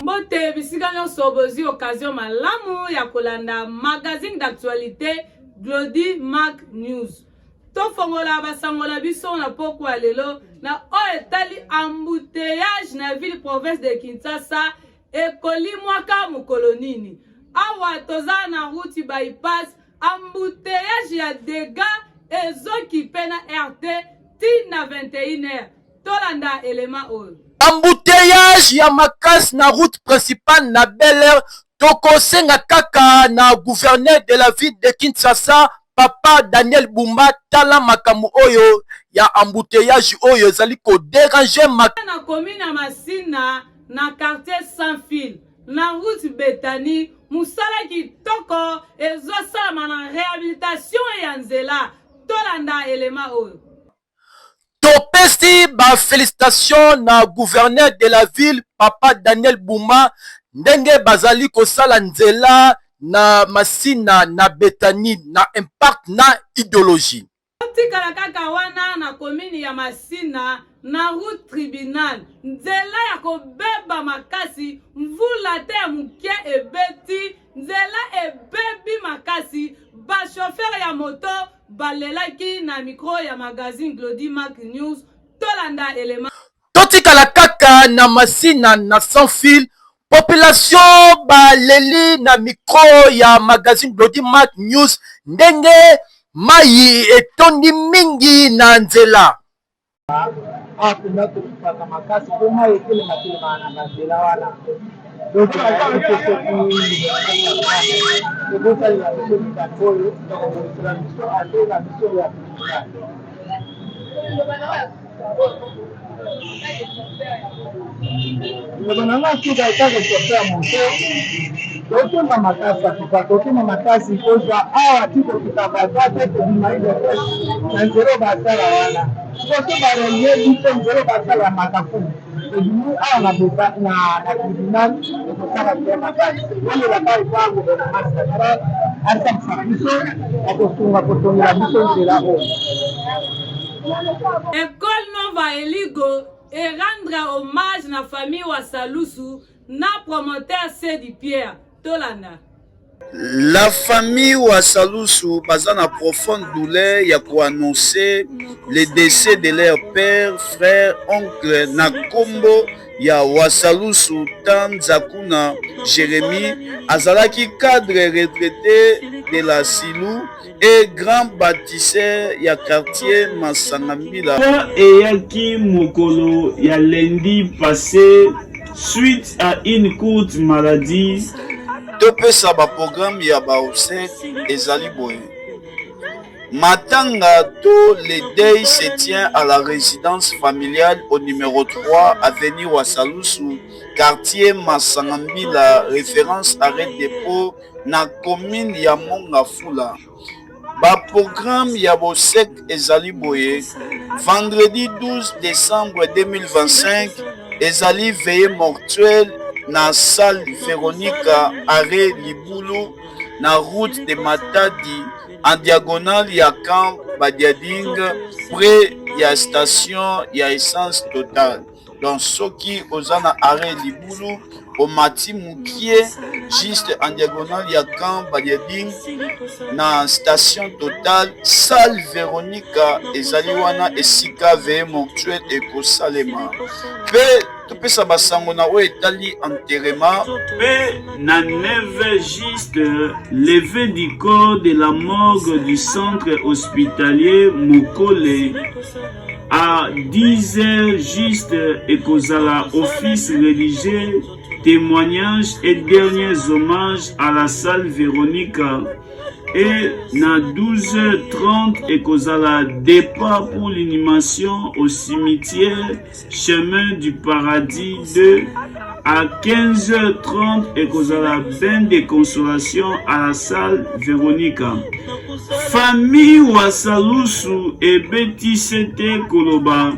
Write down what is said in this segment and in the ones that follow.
Mbote bisika nyonso bozi occasion malamu ya kolanda magazine d'actualité Glody Mac News. Tofongola basangola biso na pokwa lelo na o etali embouteillage na ville province de Kinshasa ekolimwaka mukolonini. Awa toza na route bypass embouteillage ya dégâts ezoki pena RT tina 21h. Tolanda elema oyo. Embouteillage ya makasi na route principale na Bel Air. Tokosenga kaka na gouverneur de la ville de Kinshasa Papa Daniel Bumba tala makambo oyo ya embouteillage oyo ezali ko déranger na commune Masina na quartier sans fil na route Betani musala kitoko ezosala na réhabilitation ya nzela. Tolanda elema oyo. Topesi ba félicitations na gouverneur de la ville Papa Daniel Bumba ndenge bazali kosala nzela na Masina na Betani na impact na idéologie. Tikala kaka wana na commune ya Masina na route tribunal nzela ya kobeba makasi mvula te ya mukie ebeti nzela ebebi makasi ba chauffeur ya moto balelaki na micro ya magazine Glody Mac News. Tolanda elema. Totikala kaka na Masina na sans fil population baleli na micro ya magazine Glody Mac News ndenge mai etondi mingi na nzela. Kuna kupata makasi kuma yekele makile na nzela wana. Donc ya École Nova Eligo et rendre hommage na famille Wasalusu na promoteur Sedi Pierre. Tolanda. La famille Wasalusu baza na profonde douleur ya annoncer le décès de leur père, frère, oncle na kombo ya Wasalusu Tanzakuna Jérémy azalaki cadre retraité de la Silou et grand bâtisseur ya quartier Masangambila. Eyaki mokolo ya lundi passé suite à une courte maladie. Topesa ba programme ya ba obsèques ezali boye. Matanga tout le deuil se tient à la résidence familiale au numéro 3 avenue Wasalusu, quartier Masangambila, référence arrêt dépôt na commune ya Mongafula. Ba programme ya bosek ezali boye. Vendredi 12 décembre 2025 ezali veillée mortuelle na salle Véronica arrêt Libulu na route de Matadi en diagonale ya camp Badiading près ya station ya essence Total. Donc soki ozana arrêt Libulu au Mati Mukie juste en diagonale ya camp Badiading na station Total salle Véronica ezali wana esika veillée mortuelle ekosalema pe topesa basango na oyo etali enterrement Pe na 9 juste levé du corps de la morgue du centre hospitalier Mokole. À 10h juste ekozala office religieux, témoignages et derniers hommages à la salle Véronica. Et na 12h30 ekozala départ pour l'inhumation au cimetière chemin du paradis 2. À 15h30 ekozala bain de consolation à la salle Véronica. Famille Wasalusu et Betty Sete Koloba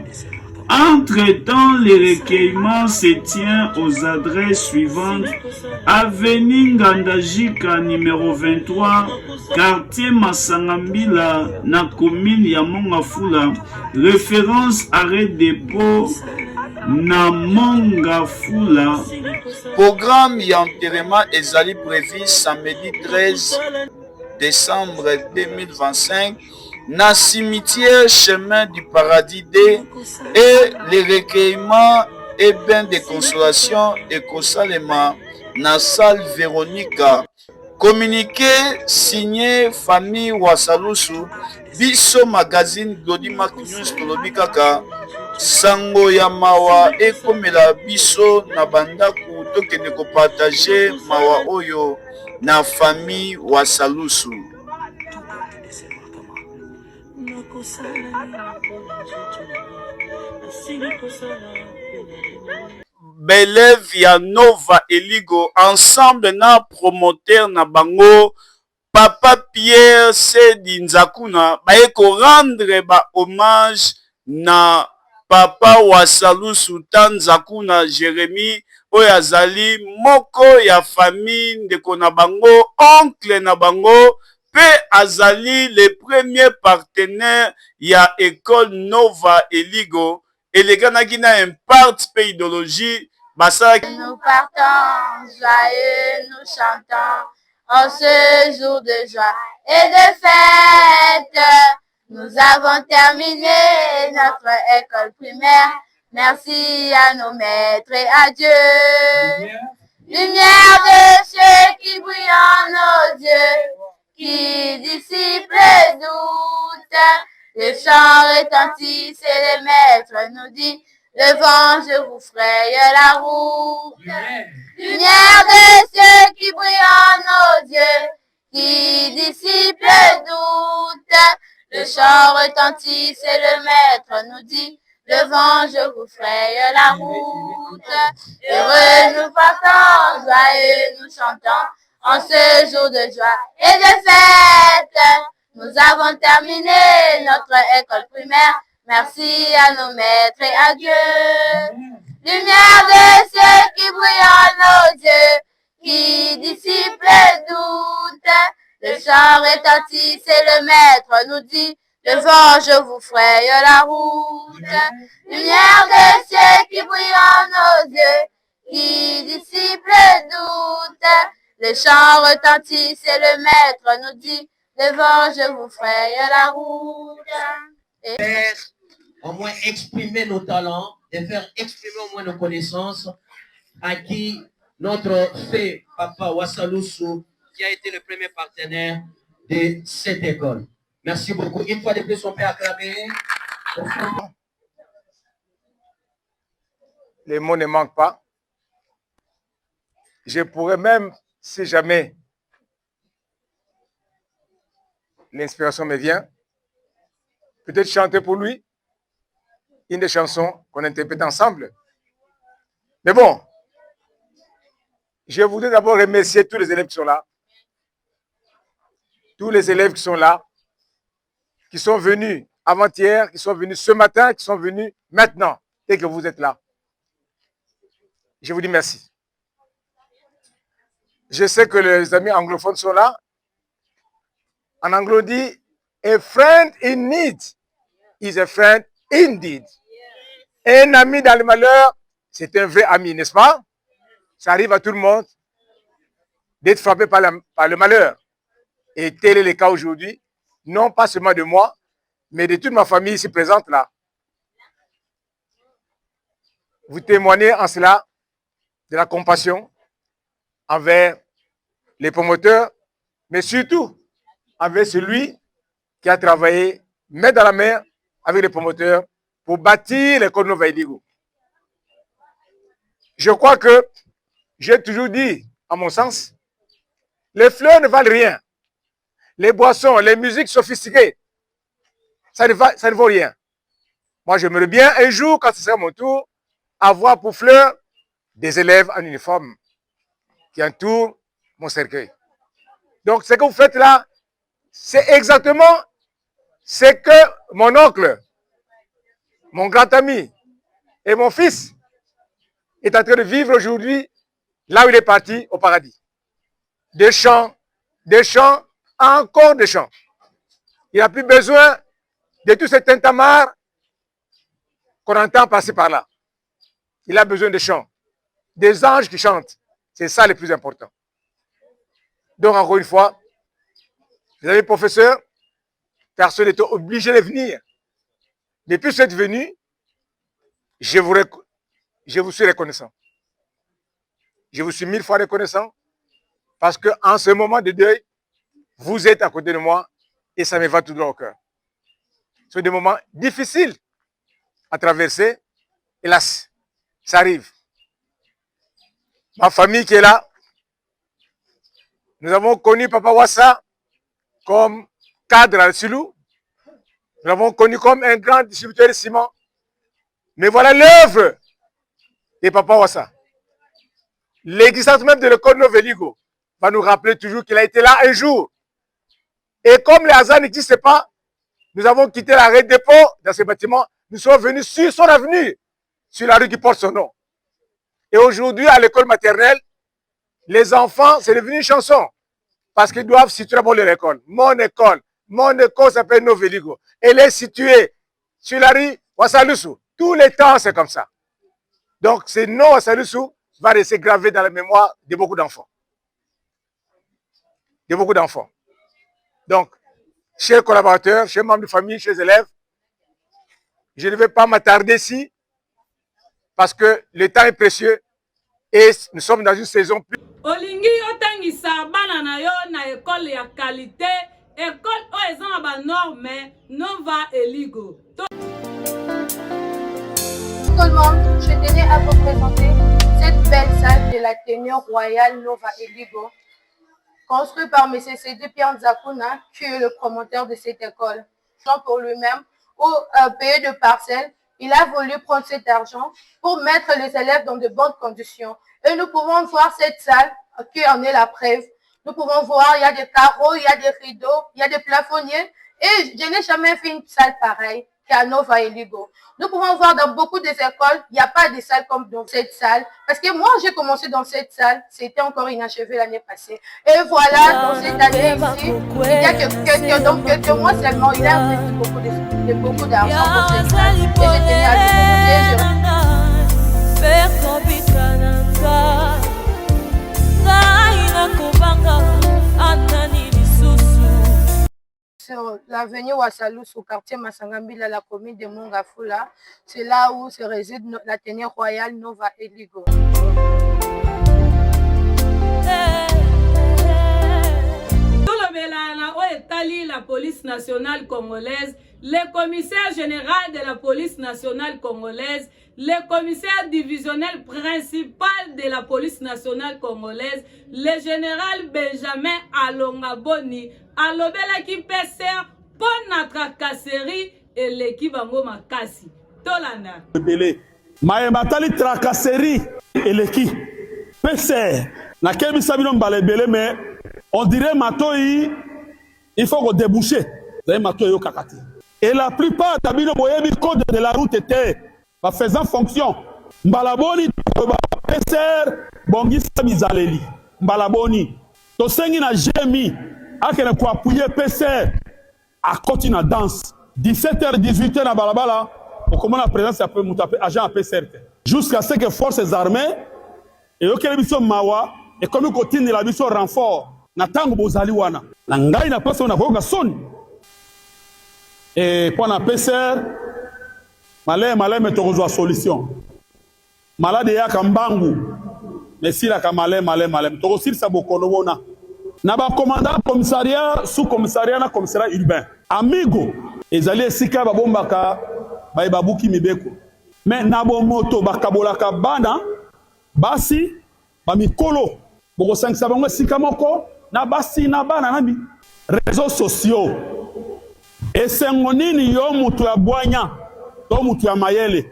Entre-temps, le recueillement se tient aux adresses suivantes. Avenue Ngandajika numéro 23, quartier Masangambila, na commune ya Mongafula. Référence arrêt dépôt na Mongafula. Programme et enterrement ezali prévu samedi 13 décembre 2025 na cimetière chemin du paradis D et le recueillement et bain de consolation et Kosalema na salle Véronica. Communiqué signé famille Wasalusu biso magazine Glody Mac News tolobi kaka sango ya mawa ekomela biso na bandaku tokende kopartage mawa oyo na famille Wasalusu. Belève ya Nova Eligo ensemble na promoteur na bango Papa Pierre Sedi Nzakuna baye ko rendre ba hommage na Papa Wasalusu Nzakuna Jérémie oyo azali moko ya famille ndeko na bango oncle na bango pe azali le premier partenaire ya école Nova Eligo eleganaki na impart pe idéologie basala. Nous partons joyeux, nous chantons en ce jour de joie et de fête. Nous avons terminé notre école primaire. Merci à nos maîtres et à Dieu. Lumière de ceux qui brillent en nos yeux, qui dissipent les doutes. Les chants retentissent et les maîtres nous disent: le vent, je vous fraye la route. Lumière de ceux qui brillent en nos yeux, qui dissipent les doutes. Le chant retentisse et le maître nous dit: le vent, je vous fraye la route. Heureux nous partons, joyeux nous chantons, en ce jour de joie et de fête. Nous avons terminé notre école primaire. Merci à nos maîtres et à Dieu. Lumière de ceux qui brillent en nos yeux, qui dissipent les doutes. Le chant retentisse et le maître nous dit: le vent, je vous fraye la route. Lumière de ceux qui brillent en nos yeux, qui dissipent les doutes. Le chant retentisse et le maître nous dit: le vent, je vous fraye la route. Et... au moins exprimer nos talents, de faire exprimer au moins nos connaissances à qui notre fait Papa Wasalusu, qui a été le premier partenaire de cette école. Merci beaucoup. Une fois de plus, on peut acclamer. Les mots ne manquent pas. Je pourrais même, si jamais l'inspiration me vient, peut-être chanter pour lui une des chansons qu'on interprète ensemble. Mais bon, je voudrais d'abord remercier tous les élèves qui sont là. Tous les élèves qui sont là, qui sont venus avant-hier, qui sont venus ce matin, qui sont venus maintenant, et que vous êtes là. Je vous dis merci. Je sais que les amis anglophones sont là. En anglais, on dit, a friend in need is a friend indeed. Un ami dans le malheur, c'est un vrai ami, n'est-ce pas? Ça arrive à tout le monde d'être frappé par le malheur. Et tel est le cas aujourd'hui, non pas seulement de moi, mais de toute ma famille ici présente là. Vous témoignez en cela de la compassion envers les promoteurs, mais surtout envers celui qui a travaillé main dans la main avec les promoteurs pour bâtir l'école Nova Eligo. Je crois que j'ai toujours dit, à mon sens, les fleurs ne valent rien. Les boissons, les musiques sophistiquées, ça ne vaut rien. Moi, j'aimerais bien un jour, quand ce sera mon tour, avoir pour fleurs des élèves en uniforme qui entourent mon cercueil. Donc, ce que vous faites là, c'est exactement ce que mon oncle, mon grand ami, Et mon fils est en train de vivre aujourd'hui là où il est parti, au paradis. Des champs, encore des champs. Il n'a plus besoin de tout ce tintamarre qu'on entend passer par là. Il a besoin de chants, des anges qui chantent. C'est ça le plus important. Donc, encore une fois, vous avez professeur, personne n'est obligé de venir. Depuis cette venue, je vous suis reconnaissant. Je vous suis 1000 fois reconnaissant parce qu'en ce moment de deuil, vous êtes à côté de moi et ça me va tout droit au cœur. Ce sont des moments difficiles à traverser. Hélas, ça arrive. Ma famille qui est là, nous avons connu Papa Wassa comme cadre à Silou. Nous l'avons connu comme un grand distributeur de ciment. Mais voilà l'œuvre de Papa Wassa. L'existence même de l'école Noveligo va nous rappeler toujours qu'il a été là un jour. Et comme le hasard n'existe pas, nous avons quitté l'arrêt de dépôt dans ce bâtiment. Nous sommes venus sur son avenue, sur la rue qui porte son nom. Et aujourd'hui, à l'école maternelle, les enfants, c'est devenu une chanson. Parce qu'ils doivent situer d'abord leur école. Mon école s'appelle Noveligo. Elle est située sur la rue Wassalusu. Tous les temps, c'est comme ça. Donc, ce nom Wassalusu va rester gravé dans la mémoire de beaucoup d'enfants. De beaucoup d'enfants. Donc, chers collaborateurs, chers membres de famille, chers élèves, je ne vais pas m'attarder ici parce que le temps est précieux et nous sommes dans une saison plus... Olingi otangisa bana na yo na école ya qualité, école o ezana ba norme, Nova Eligo. Tout le monde, je tenais à vous présenter cette belle salle de l'Athénée Royal Nova Eligo, construite par M. Cédé Pierre Nzakuna, qui est le promoteur de cette école. Pour lui-même, au pays de parcelles, il a voulu prendre cet argent pour mettre les élèves dans de bonnes conditions. Et nous pouvons voir cette salle qui en est la preuve. Nous pouvons voir, il y a des carreaux, il y a des rideaux, il y a des plafonniers. Et je n'ai jamais vu une salle pareille qu'à Nova Eligo. Nous pouvons voir dans beaucoup des écoles, il n'y a pas de salle comme dans cette salle. Parce que moi, j'ai commencé dans cette salle, c'était encore inachevé l'année passée. Et voilà, dans cette année ici, il y a quelques mois seulement, il a investi beaucoup d'argent pour cette salle. Et je tenais à le sur l'avenue Wassalusu, au quartier Masangambila, la commune de Mongafula, c'est là où se réside l'Athénée Royal Nova Eligo. La police nationale congolaise, le commissaire général de la police nationale congolaise, le commissaire divisionnaire principal de la police nationale congolaise, le général Benjamin Alongaboni, alobela qui pèseur pour notre tracasserie et l'équipe en makasi. Tolana. Maïmatali tracasserie et l'équipe pèseur. Laquelle bisabino mbalebele mais on dirait matoi. Il faut déboucher. Et la plupart des codes de la route étaient faisant fonction. Mbalaboni, Peser, Bongisa Mizaleli. Mbalaboni. Tosengi na Jémi, akene ko appuyer Peser à côté na danse. 17h, 18h na balabala, on commence la présence agent à Peser. Jusqu'à ce que forces armées, et auquel mission Mawa, et comme continue la mission renfort. Natango bozali wana na ngai na pesa na koga soni et pour na PCR malé tokozwa solution malade ya kambangu mais si la malé tokosil sa bokono bona na ba commandant commissariat sous commissariat na commissariat urbain amigo ezali esika babombaka babuki mibeko mais na bo moto bakabolaka bana basi ba mikolo boko 5 bango esika moko na basi na bana nami réseaux sociaux et sengonini yo mutu ya bwanya to mutu ya mayele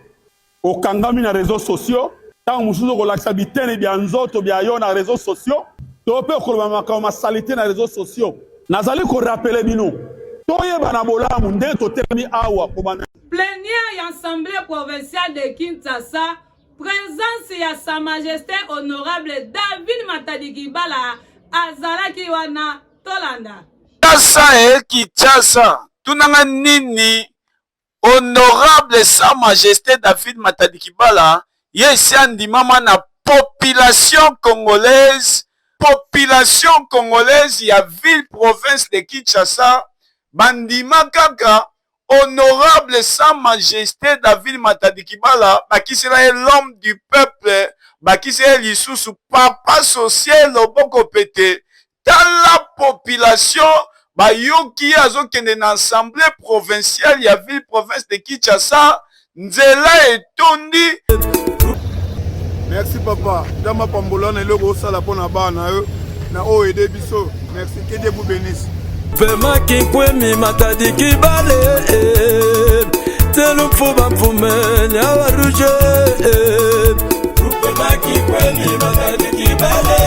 okangami na réseaux sociaux tant musuzo ko lakisa bitene bya nzoto bya yo na réseaux sociaux to pe ko mama ma salité na réseaux sociaux nazali ko rappeler bino to yeba na bolamu nde to telemi awa ko bana plénière et assemblée provinciale de Kinshasa, présence ya Sa Majesté honorable David Matadi Kibala azalaki wana tolanda. Kinshasa, tunanga nini honorable Sa Majesté David Matadi Kibala yesi andimama na population congolaise ya ville province de Kinshasa bandima kaka honorable Sa Majesté David Matadi Kibala bakisela l'homme du peuple bakisela lisusu papa social loboko pete la population bayoki azokende na assemblée provinciale ya ville province de Kinshasa nzela etondi. Merci papa. Dama pambola na eloko osala pona bana yo na oede biso. Merci, que Dieu vous bénisse. Fema kinkwemi Matadi Kibale telu fuba mfume nyawa ruje Fema kinkwemi Matadi Kibale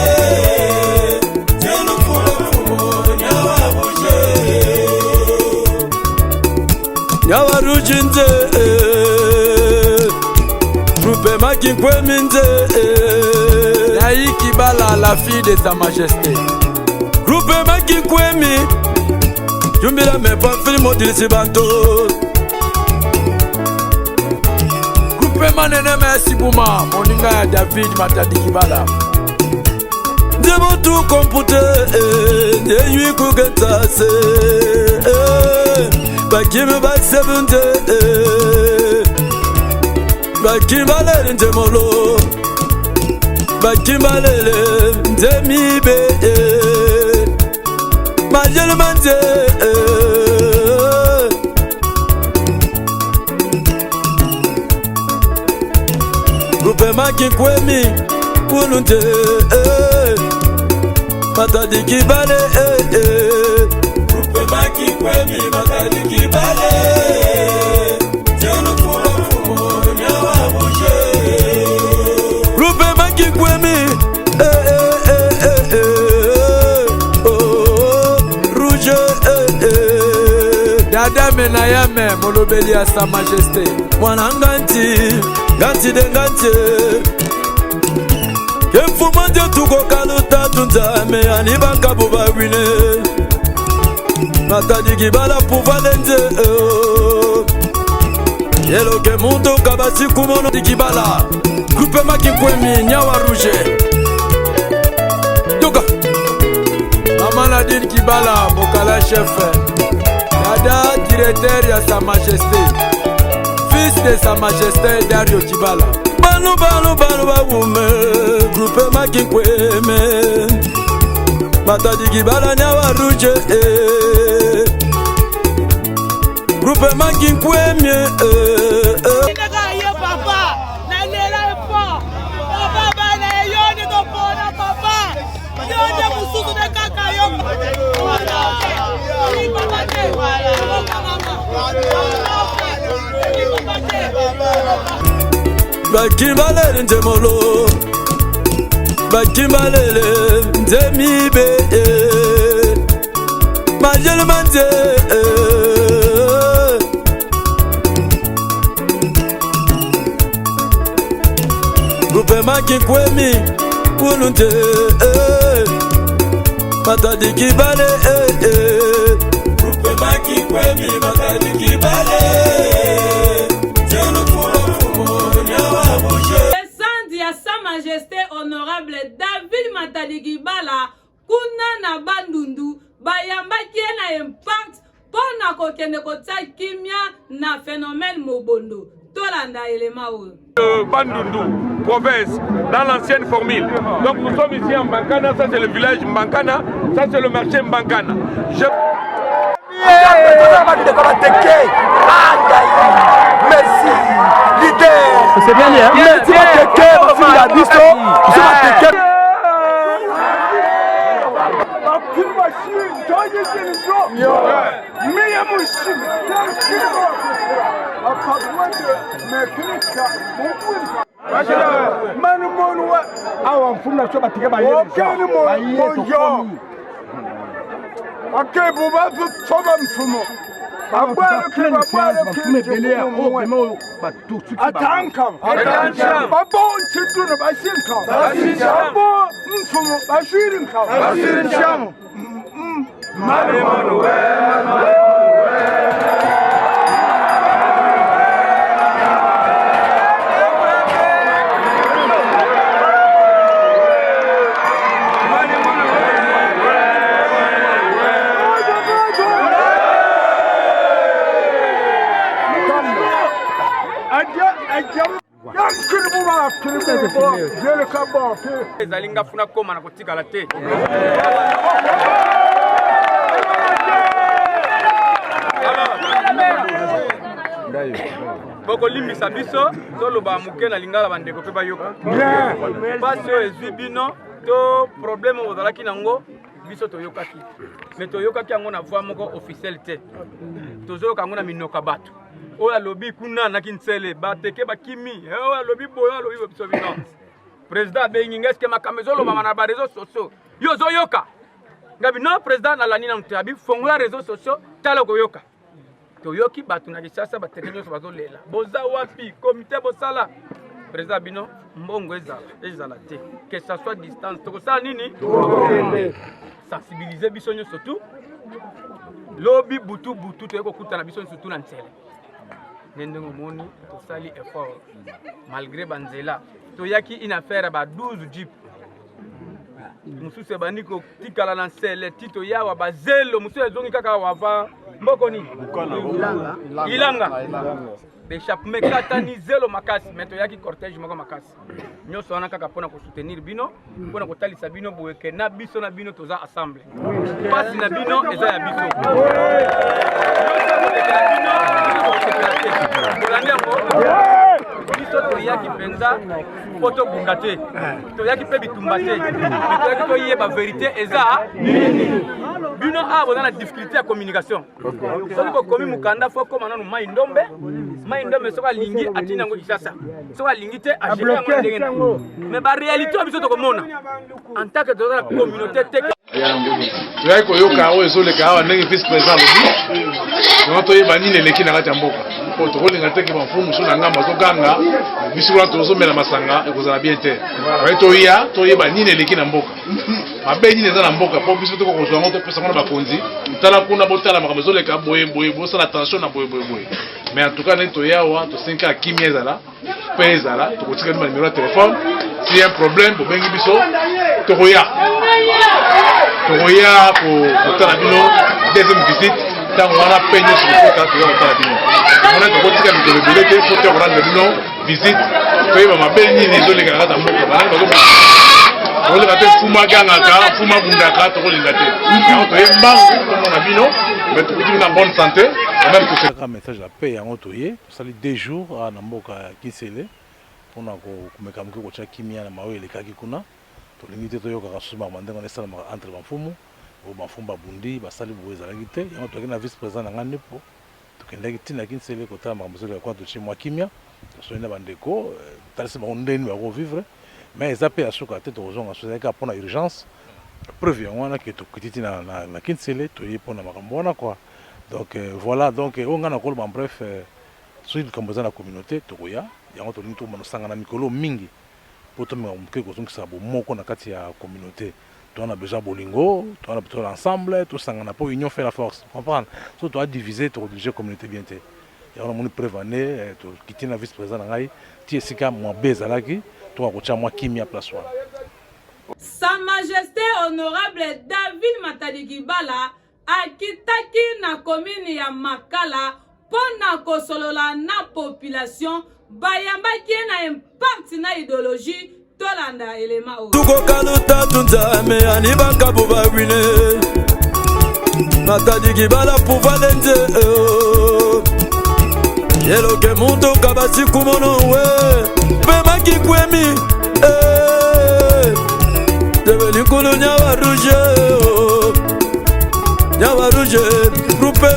telu fuba mfume nyawa ruje nyawa ruje nze Fema kinkwemi nze Yayi Kibala la fille de Sa Majesté Groupe Makikwemi Jumbila me pa film odilisi banto Groupe manene merci buma moninga ya David Matadi Kibala Debo tu kompute de yui kugeta se Bakime ba sebunte Bakimbalele ndemolo Bakimbalele ndemibe Majel manje Groupe Makikwemi Kulunte Matadi Kibale Groupe Makikwemi Matadi Kibale Tienu kula fumo nyawa bouche Groupe Makikwemi Dada menayame molobeli ya Sa Majesté Mwana nganti de nganti Kemfuma de tuko kaluta tunzame Anibaka buba wine Matadi Kibala puvalende Yelo ke mundo kabasi kumono di Kibala Groupe Makikwemi nyawa rouge Yoga Mama Nadine Kibala Mokala chef Dada directeur ya Sa Majesté fils de Sa Majesté Dario Kibala Banu bawume Groupe Makikwemi Matadi Kibala nyawa rouge Groupe Makikwemi Bakimbalele ndemolo Bakimbalele ndemibe Majel manje Groupe Makikwemi Kulunte Matadi Kibale Groupe Makikwemi Matadi Kibale Descendre ya Sa Majesté honorable David Matadi Kibala kuna na bandundu bayambaki na impact pona kokende kotia kimia na phénomène mobondo tolanda elema oyo Bandundu, province, dans l'ancienne formule. Donc nous sommes ici en Mbankana, ça c'est le village Mbankana, ça c'est le marché Mbankana. Merci, leader. C'est bien dit, hein? Merci, ezalinga funa koma na kotikala te bokolimbisa biso toloba moke na lingala bandeko mpe bayoka mpasi oyo ezwi bino to probleme ozalaki nango biso toyokaki me toyokaki yango na voi moko officiel te tozoyoka yango na minoka bato oyo alobi kuna naki nsele bateke bakimi oyo alobi boyo alobi biso bino président abengi ngeske makambo ezolobama na bareseau sociaux yo ozoyoka ngabi no président nalani na moto abi fongola réseau sociaux tala koyoka toyoki bato na kisasa bateke nyonso bazolela boza wapi komite bosala président bino mbongo ezala te que ça soit distance tokosala nini sensibiliser biso nyonso tu lobi butu toyei kokutana biso nyonso tu na nzela ndenge omoni tosali effort malgré banzela toyaki une affaire ba 12 jeep mususu ebandi kotikala na nsele ti toyawa bazelo mususu ezongi kaka wava mboko nini ilanga échappement katani zelo makasi mais toyaki cortège moko makasi nyonso wana kaka mpona kosoutenir bino mpona kotalisa bino boyeke na biso na bino toza assemble mpasi na bino eza ya biso kolandi yango biso toyaki mpenza mpo tobunda te toyaki mpe bitumba te toyaki toyeba verité eza bino awa boza na difficulté ya communication soki bokomi mokanda fo koma nanu mai ndombe soki alingi atini yango kisasa soki alingi te agere yango na ndenge na mais baréalité oyo biso tokomona en tant que toza na communauté te toyaki koyoka oyo ezoleka awa ndenge vice président alobi yango toyeba nini eleki na kati ya mboka po tokolinga teke bafumu so na ngambo azoganga biso kuna tozomela masanga ekozala bien te oye toyeba nini eleki na mboka mabe nini eza na mboka po biso tokokozwa yango topesa ngo na bakonzi tala kuna botala makambo ezoleka boye bosala attention na boye mais en tout cas ndenge toyawa tosenki akimia ezala mpe ezala tokotika ni banimero ya telefone si un problème bobengi biso tokoya kotala bino deuxième visite ntango wana mpe nyonso kokota toya kotala bino mona tokotika mikolo ebele te po te korande bino visite toyeba mabe nini ezoleka na kati ya mboka banani tokolinga te mfuma agangaka mfuma abundaka tokolinga te yango toye mbangu tomona bino mais tokotiki na bonne santé un message la paix yango toye tosali 2 jours na mboka ya Kinsele mpona komeka moke kotya kimia na maoyo elekaki kuna tolingi te toyokaka susu makambo ndenge wana esalamaka entre bamfumu oyo bamfumu babundi basali boye ezalaki te yango toyaki na vice président na nga nde mpo tokendaki ntina Kinsele kotala makambo ezoleka kuna totie mwa kimia tosoli na bandeko talisi bango ndeni bakovivre mais eza mpe ya suka te tokozonga so ezalaki mpona urgence preuve yango wana ke tokiti ti na Kinsele toye mpona makambo wana kua donc voilà donc on a encore en bref sur comme dans la communauté tokoya yango to nito manosanga na mikolo mingi poto mke ko zonki sabo moko na kati ya communauté to on a besoin bolingo to on a besoin ensemble to sanga na po union fait la force comprendre so to a diviser to obliger communauté bien te yango moni prévaner to quitter na vice président ngai ti esika mo bezalaki to ko tia moi kimia place wana Sa Majesté honorable David Matadi Bala akitaki na commune ya Makala pona kosolola na population bayambaki na impact na idéologie tolanda elema o tuko kaluta tunzame ani bakabu bawine Matadi Bala pouvalenze yelo ke mundo kabasi kumono we pema kikwemi deveni kulunya wa rouge Nyawaruje, grupe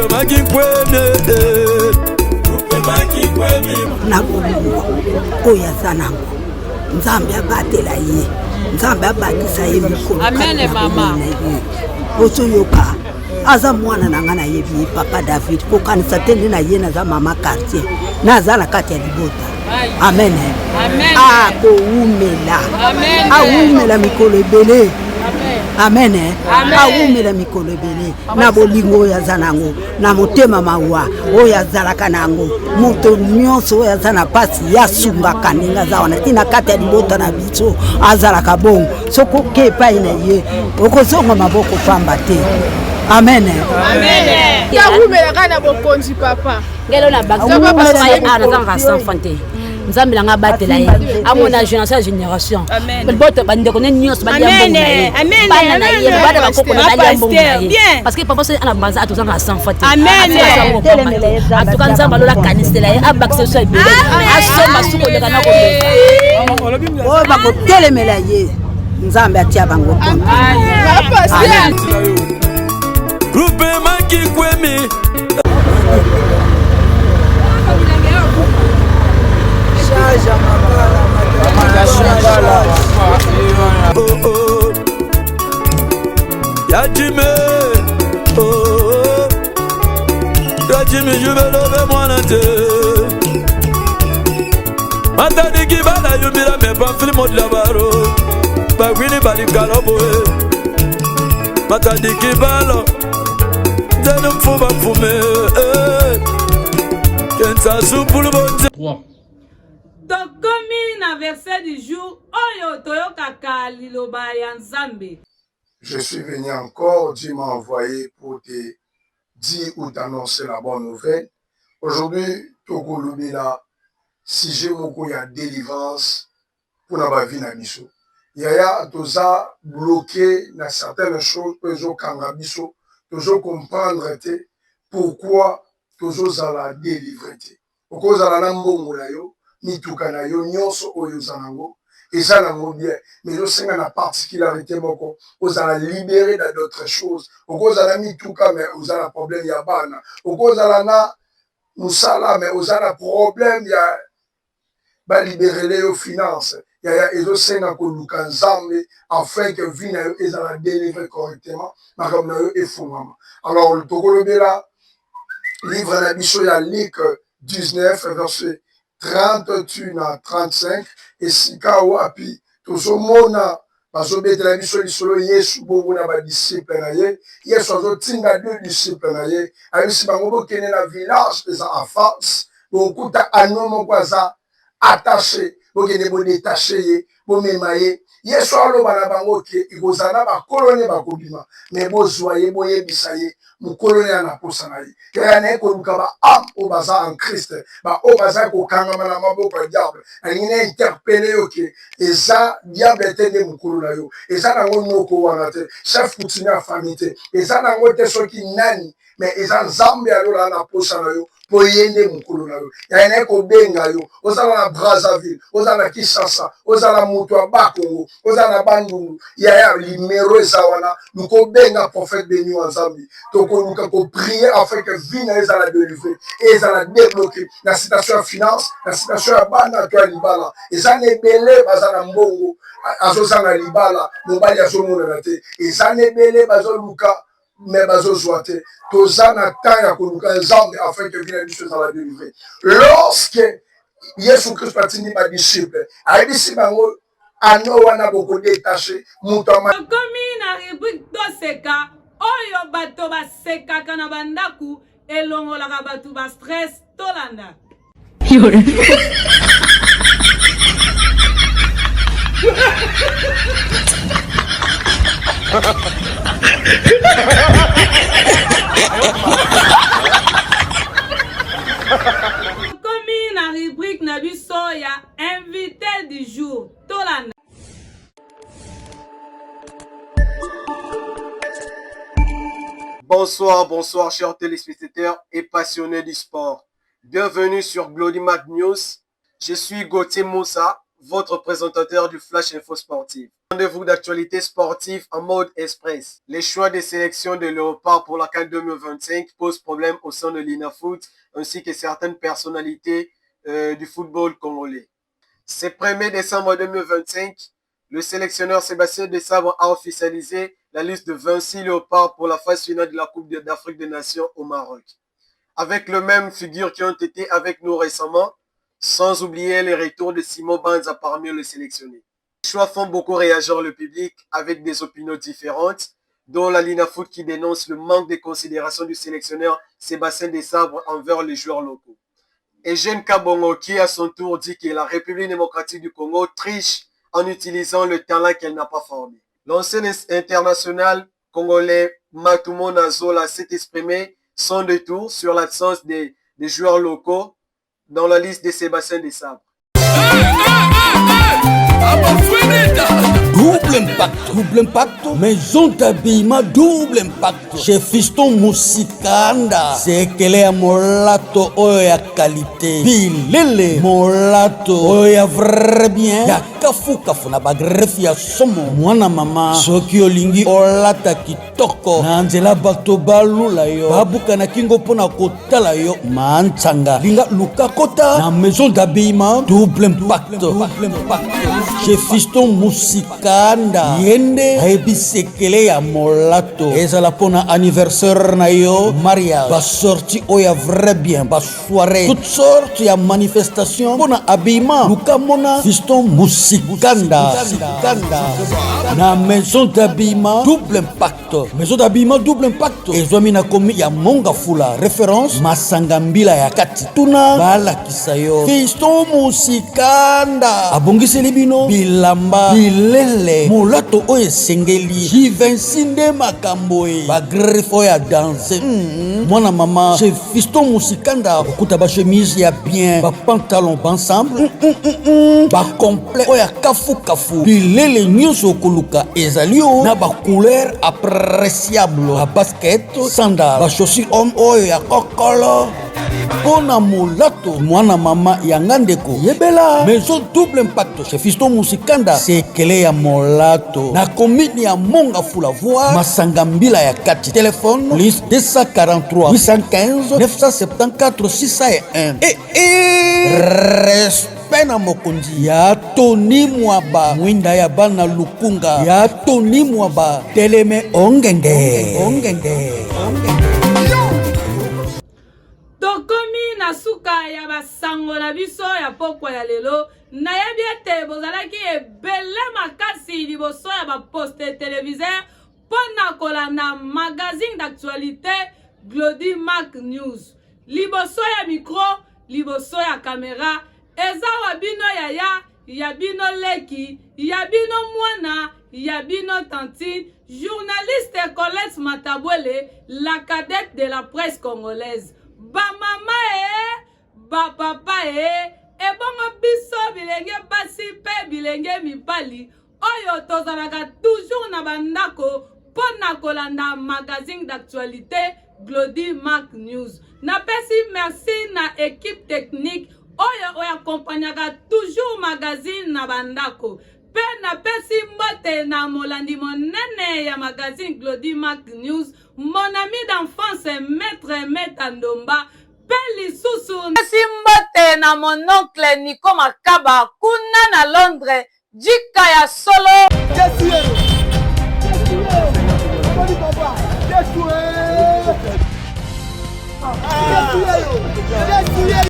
makikweme Nabulungu, oya zanangu Nzambe abatela ye Nzambe abatisa ye mukulu Amen mama ozoyoka aza mwana na nga nayebi papa David kokanisa te nde na ye naza mama quartier naza na kati ya libota amen akoumela aumela mikolo ebele amen aumela mikolo ebele na bolingo oyo aza nango na motema mawa oyo azalaka nango moto nyonso oyo aza na mpasi yasungaka ndenge aza wana ntina kati ya libota na biso azalaka bongo soki oke epai na ye okozonga maboko pamba te amen yakumelaka na bokonzi papa ngelo na bazanga sans te nzambe langa batela ye amona génération boto bandeko ne nyos ba yambonga bana na ye bana bakoko na bali yambonga ye parce que papa c'est ana banza atozanga sans te en tout cas nzambe lola kanistela ye abakse so ebele asomba suko leka na ko o bakotelemela ye nzambe atia bango Groupe Maki Kwemi Yajime Yajime je vais lever moi la tête Matadi ki bala yumira me pa filmo de la baro Ba wini bali kalobo Matadi ki bala Zanum fuba fume Kensa supulu bonje 3 tokomi na verset du jour oyo toyokaka liloba ya Nzambe. Je suis venu encore, Dieu m'a envoyé pour te dire ou t'annoncer la bonne nouvelle. Aujourd'hui, Tokolubila, si j'ai mon coup, il y a délivrance pour la vie na biso. Il y a toza bloqué dans certaines choses, toujours kangabiso, toujours comprendre pourquoi toujours za la délivrer. Pourquoi za la nambongo la yo, mituka na yo nyonso oyo za nango. Et ça, bien. Mais je sais la particularité, vous allez libérer dans d'autres choses. Vous allez mis tout cas, mais vous avez un problème, il y a bana. Vous allez na musala, mais vous avez un problème, il y a libérer les finances. Il y a et je sais na koluka nzambe afin que vie na yo ezala délivrer correctement. Mais comme na yo efungama. Alors le tokolobela livre na biso ya Luc 19 verset 38 à 35 et sika wapi tozomona bazobetela biso lisolo Yesu bongo na ba disciple na ye Yesu azotinga 2 disciple na ye ayebisi bango bokende na village eza en face bokuta ano moko aza attaché bokende bodétaché ye bomema ye Yesu aloba na bango ke ikozala bakolone bakobima mais bozwa ye boyebisa ye mukolone anaposa na ye kaya na ye koluka baame oyo baza en Christ baoyo baza kokangama na maboko ya diable alingi na interpele yo ke eza diable te nde mokolo na yo eza nango noko wana te chef coutumier ya famille te eza nango te soki nani mais eza nzambe alola na posa na yo po ye nde mokolo na yo yaya na ye kobenga yo ozala na Brazzaville ozala na Kinshasa ozala moto ya Bakongo ozala na Bandundu yaya limero eza wana lukobenga prophète beni wa nzambe tokoluka koprier afin que vie na ezala délivrer ezala débloqué na situation ya finance na situation ya bana to ya libala eza na ebele baza na mbongo azozanga libala mobali azomonana te eza na ebele bazoluka mais bazozwa te toza na temps ya koluka nzambe afin que vie na biso ezala délivrer lorsque Yesu Kristo atindi badisciple ayebisi bango ano wana bokodétaché moto tokomi na rubrique toseka oyo bato basekaka na bandaku elongolaka bato ba stress tolanda tokomi na rubrique na biso ya invité du jour tolanda. Bonsoir, bonsoir chers téléspectateurs et passionnés du sport. Bienvenue sur Glody Mac News. Je suis Gauthier Moussa, votre présentateur du Flash Info Sportif. Rendez-vous d'actualité sportive en mode express. Les choix de sélection de Léopard pour la CAN 2025 posent problème au sein de l'INAFoot ainsi que certaines personnalités du football congolais. Ce 1er décembre 2025, le sélectionneur Sébastien Desabre a officialisé la liste de 26 léopards pour la phase finale de la Coupe d'Afrique des Nations au Maroc. Avec les mêmes figures qui ont été avec nous récemment, sans oublier les retours de Simon Banza parmi les sélectionnés. Les choix font beaucoup réagir le public avec des opinions différentes, dont la Lina Foot qui dénonce le manque de considération du sélectionneur Sébastien Desabre envers les joueurs locaux. Et Jeanne Kabongo qui à son tour dit que la République démocratique du Congo triche en utilisant le talent qu'elle n'a pas formé. L'ancien international congolais Matumo Nazola s'est exprimé son détour sur l'absence des joueurs locaux dans la liste de Sébastien Desabre. Double impact, maison d'habillement, double impact. Chez Fiston Musikanda, c'est qu'elle est à molato, oya qualité. Bilele, molato, oya vrai bien. Ya kafu na bagrefi ya somo. Mwana mama, soki olingi olata kitoko. Na nzela bato balula yo. Babuka na kingo pona kotala yo. Manchanga, linga luka kota. Na maison d'habillement, double impact. Chez Fiston Musikanda yende ayebi sekele ya molato ezala pona anniversaire na yo mariage basorti oya vrai bien basoirée toutes sortes ya manifestation pona habillement luka mona Fiston Musikanda na maison d'habillement double impact. Maison d'habillement double impact ezwami na komi ya monga fula référence masanga mbila ya kati tuna balakisa yo Fiston Musikanda abongiseli bino bilamba bilele molato oyo esengeli jivinsinde makambo e bagrefo oyo adanse mwana mama chez Fiston Musikanda okuta bachemise ya bien bapantalon bansemble bacomplet oyo kafu bilele nyonso okoluka ezali o na bacouleur appréciable babasket sandal bachaussure homme oyo ya kokolo pona molato mwana mama yanga ndeko yebela maison double impact chez Fiston Musikanda sekele ya molato na komini ya monga fula voix masanga mbila ya kati téléphone plus 243 815 974 601 respect na mokonzi ya Tony Mwaba mwinda ya bana lukunga ya Tony Mwaba teleme ongenge. tokomi na suka ya basango na biso ya pokwa ya lelo nayebi ete bozalaki ebele makasi liboso ya baposte téléviseur mpona kolanda magazine d'actualité Glody Mac News liboso ya micro liboso ya caméra eza wa bino yaya ya bino leki ya bino mwana ya bino tantine journaliste Colette Matabwele la cadette de la presse congolaise. Ba mama ba papa ebongo biso bilenge basi pe bilenge mibali oyo tozalaka toujours na bandako pona kolanda magazine d'actualité Glody Mac News. Napesi merci na équipe technique oyo accompagnaka toujours magazine na bandako. Pe napesi mbote na molandi monene ya magazine Glody Mac News, mon ami d'enfance maître Metandomba. Pe lisusu napesi mbote na mon oncle Nico Makaba kuna na Londres, jika ya solo.